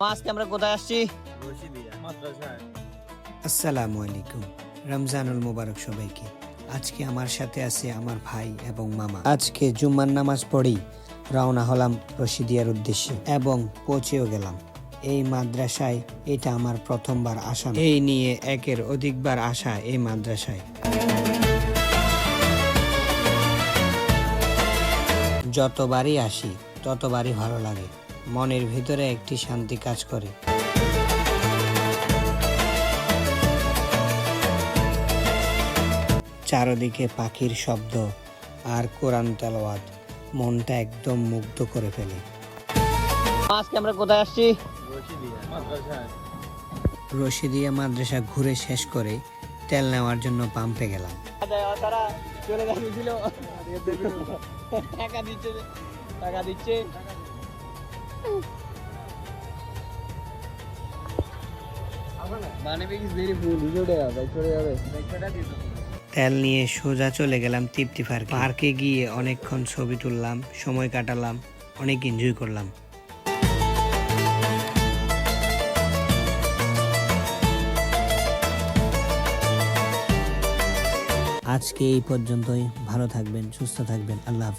আজকে আমরা কোথায় আসছি? আসসালামু আলাইকুম, রমজানুল মুবারক সবাইকে। আজকে আমার সাথে আছে আমার ভাই এবং মামা। আজকে জুম্মার নামাজ পড়েই রওনা হলাম রশিদিয়ার উদ্দেশ্যে এবং পৌঁছেও গেলাম। এই মাদ্রাসায় এটা আমার প্রথমবার আসা, এই নিয়ে একের অধিকবার আসা এই মাদ্রাসায়। যতবারই আসি ততবারই ভালো লাগে, মনের ভিতরে একটি শান্তি কাজ করে। চারদিকে পাখির শব্দ আর কোরআন তেলাওয়াত মনটা একদম মুগ্ধ করে ফেলে। আজকে আমরা কোথায় আসছি? রশিদিয়া মাদ্রাসা ঘুরে শেষ করে তেল নেওয়ার জন্য পাম্পে গেলাম। তারা চলে যাচ্ছিল, টাকা দিচ্ছে টাকা দিচ্ছে। তেল নিয়ে সোজা চলে গেলাম তৃপ্তি পার্কে। পার্কে গিয়ে অনেকক্ষণ ছবি তুললাম, সময় কাটালাম, অনেক এনজয় করলাম। আজকে এই পর্যন্তই। ভালো থাকবেন, সুস্থ থাকবেন। আল্লাহ হাফেজ।